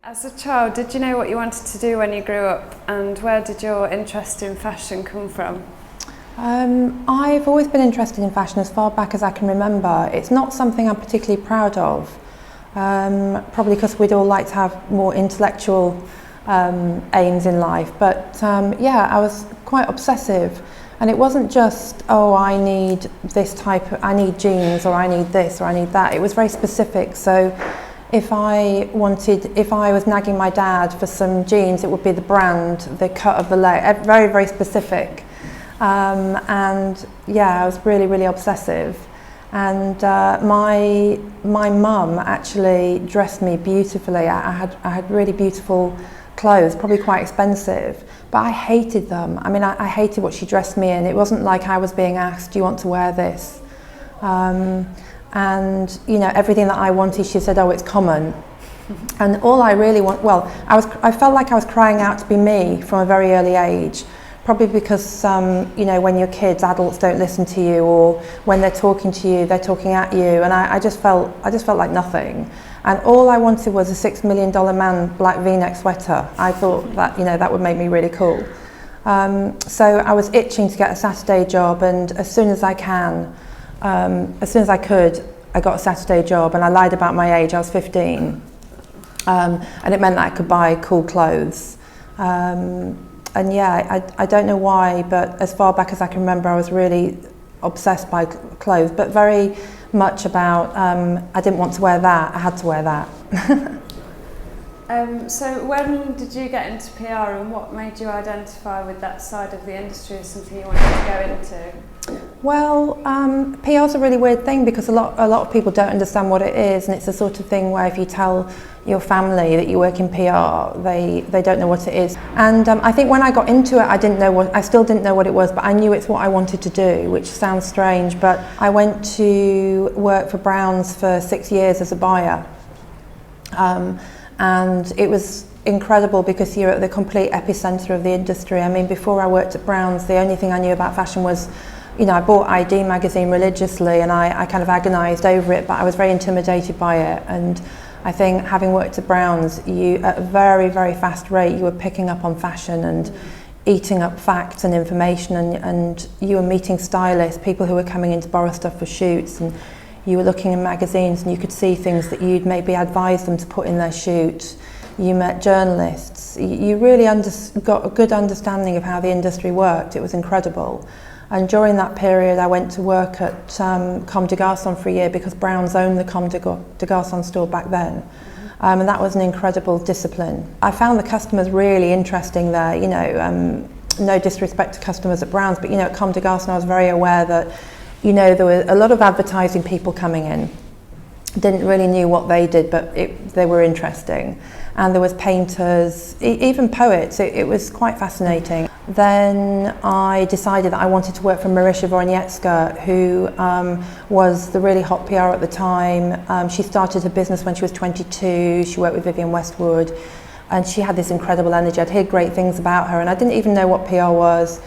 As a child, did you know what you wanted to do when you grew up, and where did your interest in fashion come from? I've always been interested in fashion as far back as I can remember. It's not something I'm particularly proud of, probably because we'd all like to have more intellectual aims in life, but yeah, I was quite obsessive. And it wasn't just, oh, I need this type of, I need jeans, or I need this, or I need that. It was very specific. So if I was nagging my dad for some jeans, it would be the brand, the cut of the leg, very, very specific. And yeah, I was really, really obsessive. And my mum actually dressed me beautifully. I had really beautiful clothes, probably quite expensive, but I hated them. I mean, I hated what she dressed me in. It wasn't like I was being asked, do you want to wear this? And you know, everything that I wanted, she said, oh, it's common. And all I really want, well, I felt like I was crying out to be me from a very early age, probably because you know, when you're kids, adults don't listen to you, or when they're talking to you, they're talking at you, and I just felt like nothing. And all I wanted was a $6 million man black V-neck sweater. I thought that, you know, that would make me really cool. So I was itching to get a Saturday job, and as soon as I could, I got a Saturday job, and I lied about my age. I was 15, and it meant that I could buy cool clothes. And yeah, I don't know why, but as far back as I can remember, I was really obsessed by clothes, but very much about, I didn't want to wear that, I had to wear that. So when did you get into PR, and what made you identify with that side of the industry as something you wanted to go into? Well, PR is a really weird thing, because a lot of people don't understand what it is, and it's the sort of thing where if you tell your family that you work in PR, they don't know what it is. And I think when I got into it, I still didn't know what it was, but I knew it's what I wanted to do, which sounds strange, but I went to work for Browns for 6 years as a buyer. And it was incredible, because you're at the complete epicenter of the industry. I mean, before I worked at Browns, the only thing I knew about fashion was, you know, I bought ID magazine religiously, and I kind of agonized over it, but I was very intimidated by it. And I think having worked at Browns, you, at a very, very fast rate, you were picking up on fashion and eating up facts and information, and you were meeting stylists, people who were coming in to borrow stuff for shoots, and you were looking in magazines and you could see things that you'd maybe advise them to put in their shoot. You met journalists. You really got a good understanding of how the industry worked. It was incredible. And during that period, I went to work at Comme des Garçons for a year, because Browns owned the Comme des Garçons store back then. And that was an incredible discipline. I found the customers really interesting there. You know, no disrespect to customers at Browns, but you know, at Comme des Garçons, I was very aware that, you know, there were a lot of advertising people coming in. Didn't really knew what they did, but they were interesting. And there was painters, even poets. It was quite fascinating. Then I decided that I wanted to work for Marysia Wojniecka, who was the really hot PR at the time. She started her business when she was 22. She worked with Vivienne Westwood, and she had this incredible energy. I'd heard great things about her, and I didn't even know what PR was.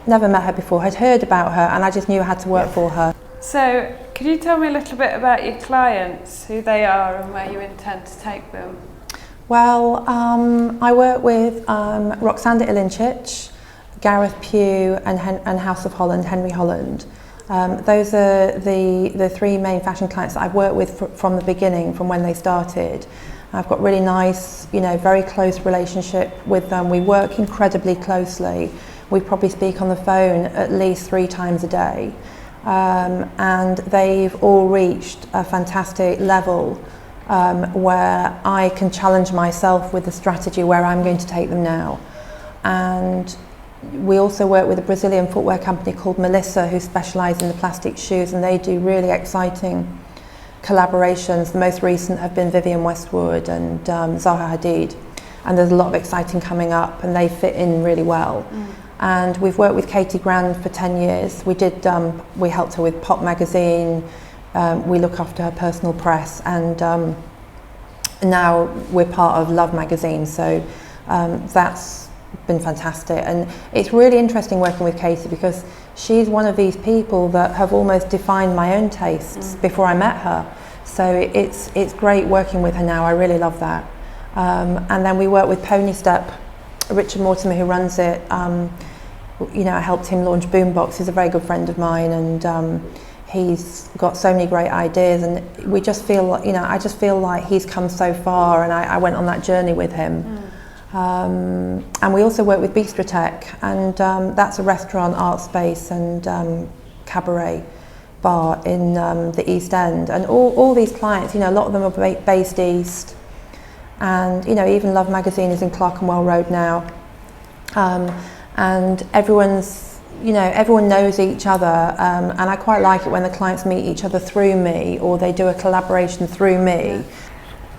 Never met her before, had heard about her, and I just knew I had to work for her. So, could you tell me a little bit about your clients, who they are and where you intend to take them? Well, I work with Roksanda, Gareth, Pugh, and House of Holland, Henry Holland. Those are the three main fashion clients that I've worked with from the beginning, from when they started. I've got really nice, you know, very close relationship with them. We work incredibly closely. We probably speak on the phone at least 3 times a day. And they've all reached a fantastic level where I can challenge myself with the strategy where I'm going to take them now. And we also work with a Brazilian footwear company called Melissa, who specialise in the plastic shoes, and they do really exciting collaborations. The most recent have been Vivienne Westwood and Zaha Hadid, and there's a lot of exciting coming up, and they fit in really well. And we've worked with Katie Grand for 10 years. We helped her with Pop magazine. We look after her personal press, and now we're part of Love magazine. So that's been fantastic. And it's really interesting working with Katie, because she's one of these people that have almost defined my own tastes before I met her. So it's great working with her now. I really love that. And then we work with Pony Step. Richard Mortimer, who runs it, you know, I helped him launch Boombox. He's a very good friend of mine, and he's got so many great ideas, and we just feel, you know, I just feel like he's come so far, and I went on that journey with him. And we also work with Bistro, and that's a restaurant, art space, and cabaret bar in the East End. And all these clients, you know, a lot of them are based east, and, you know, even Love Magazine is in Clerkenwell Road now. And everyone's, you know, everyone knows each other, and I quite like it when the clients meet each other through me, or they do a collaboration through me.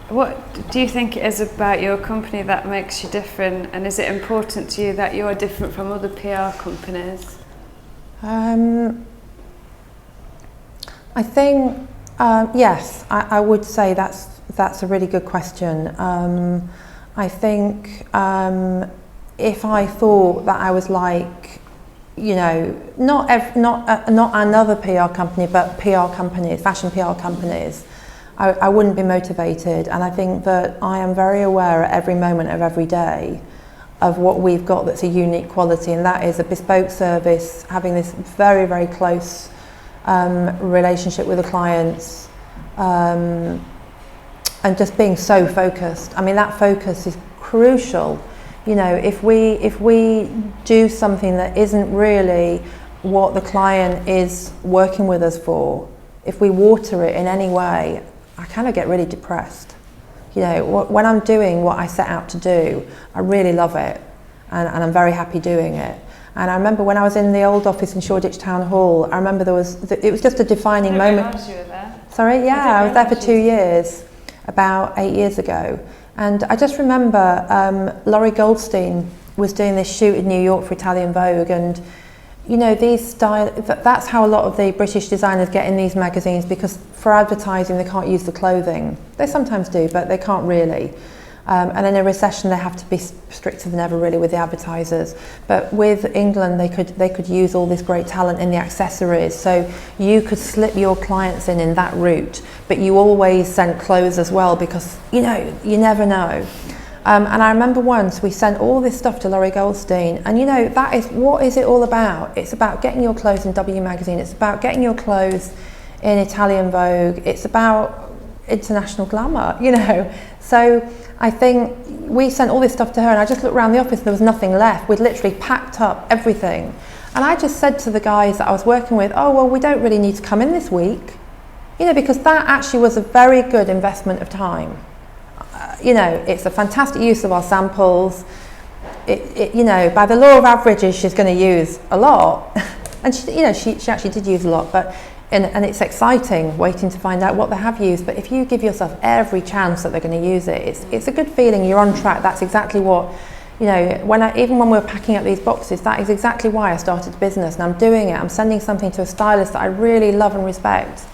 What do you think it is about your company that makes you different, and is it important to you that you're different from other PR companies? I think, yes, I would say that's a really good question. I think if I thought that I was like, you know, not another PR company, but PR companies, fashion PR companies, I wouldn't be motivated. And I think that I am very aware at every moment of every day of what we've got that's a unique quality, and that is a bespoke service, having this very, very close relationship with the clients, and just being so focused. I mean, that focus is crucial. You know, if we do something that isn't really what the client is working with us for, if we water it in any way, I kind of get really depressed. You know, when I'm doing what I set out to do, I really love it, and I'm very happy doing it. And I remember when I was in the old office in Shoreditch Town Hall, I remember it was just a defining moment. You were there. Sorry, yeah, I was there for 2 years, about 8 years ago. And I just remember Laurie Goldstein was doing this shoot in New York for Italian Vogue, and you know, that's how a lot of the British designers get in these magazines, because for advertising they can't use the clothing. They sometimes do, but they can't really. And in a recession they have to be stricter than ever really with the advertisers. But with England they could use all this great talent in the accessories, so you could slip your clients in that route, but you always sent clothes as well, because you know, you never know. And I remember once we sent all this stuff to Laurie Goldstein, and you know, that is, what is it all about? It's about getting your clothes in W Magazine, it's about getting your clothes in Italian Vogue, it's about international glamour, you know. So I think we sent all this stuff to her, and I just looked around the office and there was nothing left. We'd literally packed up everything. And I just said to the guys that I was working with, oh, well, we don't really need to come in this week. You know, because that actually was a very good investment of time. You know, it's a fantastic use of our samples. You know, by the law of averages, she's going to use a lot. And she, you know, she actually did use a lot, but and it's exciting waiting to find out what they have used. But if you give yourself every chance that they're going to use it, it's a good feeling. You're on track. That's exactly what, you know, even when we were packing up these boxes, that is exactly why I started the business, and I'm doing it. I'm sending something to a stylist that I really love and respect,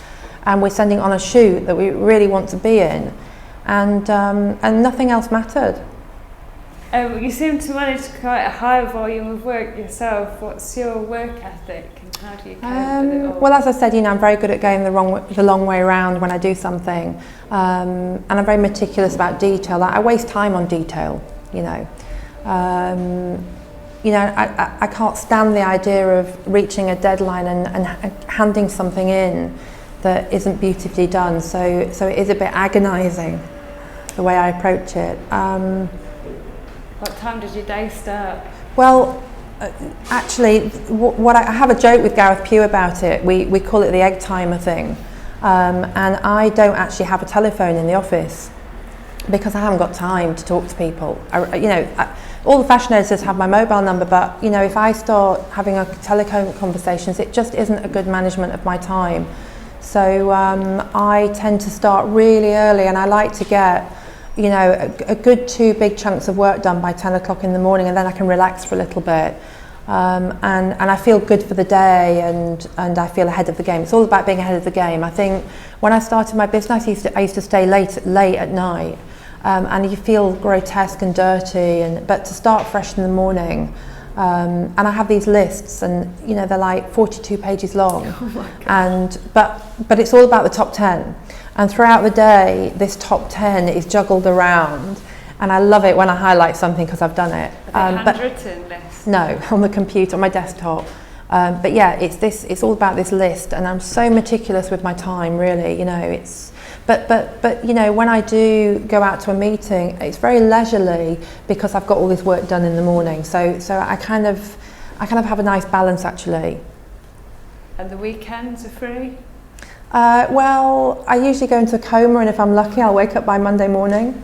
and we're sending on a shoot that we really want to be in, and nothing else mattered. You seem to manage quite a high volume of work yourself. What's your work ethic, and how do you cope with it all? Well, as I said, you know, I'm very good at going the long way around when I do something, and I'm very meticulous about detail. I waste time on detail, you know. You know, I can't stand the idea of reaching a deadline and handing something in that isn't beautifully done. So it is a bit agonising the way I approach it. What time does your day start? Well, actually, I have a joke with Gareth Pugh about it. We call it the egg timer thing, and I don't actually have a telephone in the office because I haven't got time to talk to people. All the fashion editors have my mobile number, but you know, if I start having a telephone conversations, it just isn't a good management of my time. So I tend to start really early, and I like to get, you know, a good 2 big chunks of work done by 10 o'clock in the morning, and then I can relax for a little bit. And I feel good for the day, and I feel ahead of the game. It's all about being ahead of the game. I think when I started my business, I used to stay late at night, and you feel grotesque and dirty. But to start fresh in the morning, and I have these lists, and you know, they're like 42 pages long. Oh my gosh. But it's all about the top 10. And throughout the day, this top 10 is juggled around, and I love it when I highlight something because I've done it. Handwritten list? No, on the computer, on my desktop. But yeah, it's all about this list, and I'm so meticulous with my time, really, you know, but you know, when I do go out to a meeting, it's very leisurely because I've got all this work done in the morning, so I kind of have a nice balance, actually. And the weekends are free? Well, I usually go into a coma, and if I'm lucky, I'll wake up by Monday morning.